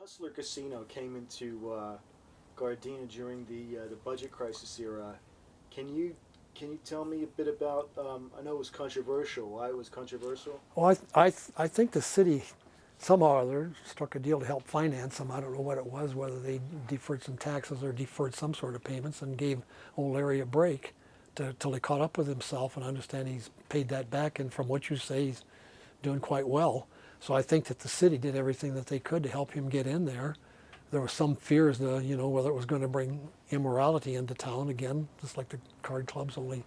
Hustler Casino came into Gardena during the budget crisis era. Can you tell me a bit about? I know it was controversial. Why it was controversial? Well, I think the city somehow or other struck a deal to help finance them. I don't know what it was, whether they deferred some taxes or deferred some sort of payments and gave old Larry a break till he caught up with himself and understand he's paid that back. And from what you say, he's doing quite well. So I think that the city did everything that they could to help him get in there. There were some fears, whether it was going to bring immorality into town again, just like the card clubs, only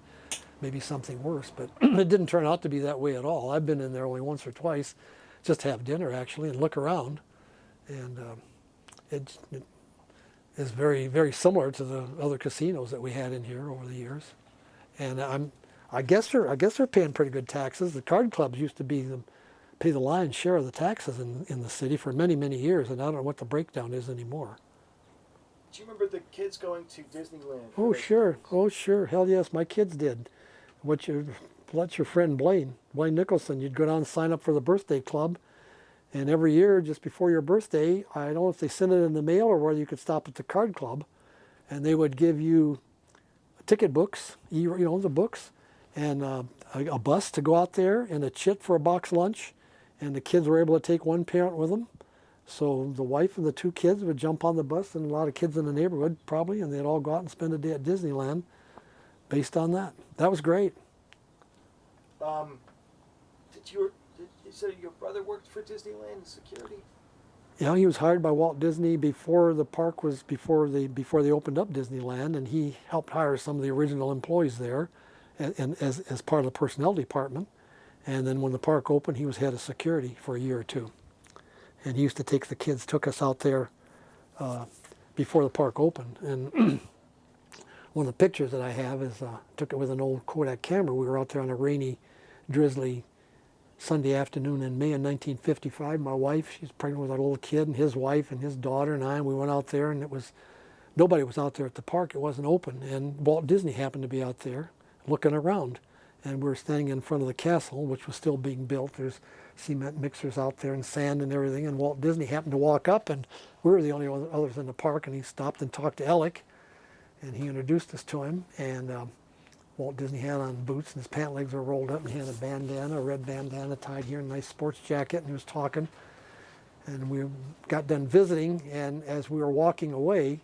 maybe something worse. But it didn't turn out to be that way at all. I've been in there only once or twice, just to have dinner actually and look around, and it is very, very similar to the other casinos that we had in here over the years. And I guess they're paying pretty good taxes. The card clubs used to pay the lion's share of the taxes in the city for many, many years, and I don't know what the breakdown is anymore. Do you remember the kids going to Disneyland? Oh sure, oh sure, hell yes, my kids did. Let your friend Blaine Nicholson, you'd go down and sign up for the birthday club, and every year just before your birthday, I don't know if they sent it in the mail or whether you could stop at the card club, and they would give you ticket books, the books, and a bus to go out there, and a chit for a box lunch, and the kids were able to take one parent with them. So the wife and the two kids would jump on the bus, and a lot of kids in the neighborhood probably, and they'd all go out and spend a day at Disneyland based on that. That was great. You said your brother worked for Disneyland security? Yeah, he was hired by Walt Disney before the park was before they opened up Disneyland, and he helped hire some of the original employees there, and as part of the personnel department. And then when the park opened, he was head of security for a year or two. And he used to took us out there before the park opened. And one of the pictures that I have is took it with an old Kodak camera. We were out there on a rainy, drizzly Sunday afternoon in May of 1955. My wife, she's pregnant with our little kid, and his wife and his daughter and I, we went out there, and nobody was out there at the park. It wasn't open. And Walt Disney happened to be out there looking around. And we were standing in front of the castle, which was still being built. There's cement mixers out there and sand and everything. And Walt Disney happened to walk up, and we were the only others in the park. And he stopped and talked to Alec, and he introduced us to him. And Walt Disney had on boots, and his pant legs were rolled up, and he had a red bandana tied here, and a nice sports jacket, and he was talking. And we got done visiting, and as we were walking away,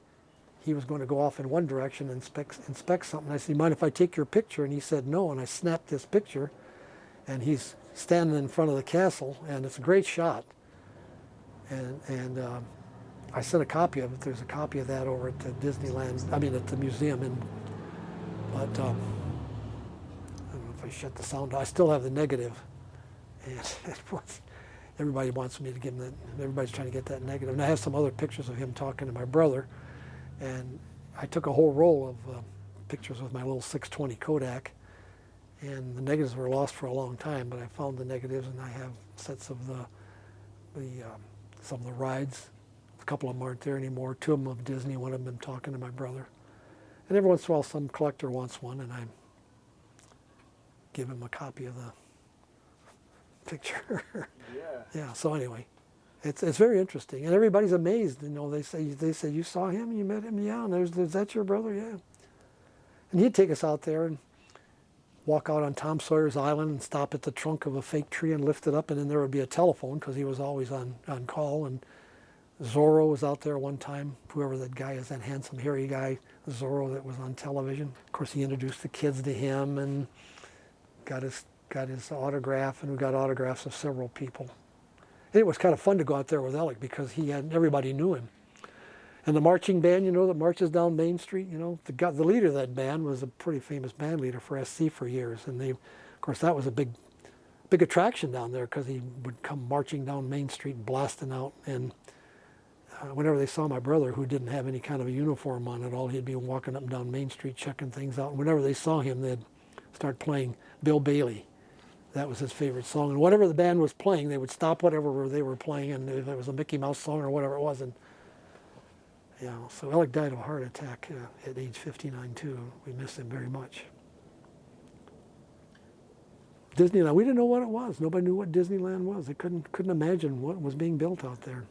he was going to go off in one direction and inspect something. I said, "Mind if I take your picture?" And he said, "No." And I snapped this picture, and he's standing in front of the castle, and it's a great shot. And I sent a copy of it. There's a copy of that over at the Disneyland, at the museum. But I don't know if I shut the sound off. I still have the negative. And everybody wants me to give him that. Everybody's trying to get that negative. And I have some other pictures of him talking to my brother. And I took a whole roll of pictures with my little 620 Kodak, and the negatives were lost for a long time, but I found the negatives, and I have sets of some of the rides. A couple of them aren't there anymore. Two of them of Disney, one of them talking to my brother. And every once in a while some collector wants one, and I give him a copy of the picture. Yeah. Yeah, so anyway. It's very interesting, and everybody's amazed. They say you saw him, you met him, yeah. And is that your brother? Yeah. And he'd take us out there and walk out on Tom Sawyer's Island and stop at the trunk of a fake tree and lift it up, and then there would be a telephone because he was always on call. And Zorro was out there one time. Whoever that guy is, that handsome hairy guy, Zorro, that was on television. Of course, he introduced the kids to him and got his autograph, and we got autographs of several people. It was kind of fun to go out there with Alec because everybody knew him. And the marching band, that marches down Main Street, the leader of that band was a pretty famous band leader for SC for years. And of course, that was a big attraction down there because he would come marching down Main Street, blasting out. And whenever they saw my brother, who didn't have any kind of a uniform on at all, he'd be walking up and down Main Street checking things out. And whenever they saw him, they'd start playing Bill Bailey. That was his favorite song. And whatever the band was playing, they would stop whatever they were playing, and if it was a Mickey Mouse song or whatever it was. And so Alec died of a heart attack at age 59 too. We miss him very much. Disneyland, we didn't know what it was. Nobody knew what Disneyland was. They couldn't imagine what was being built out there.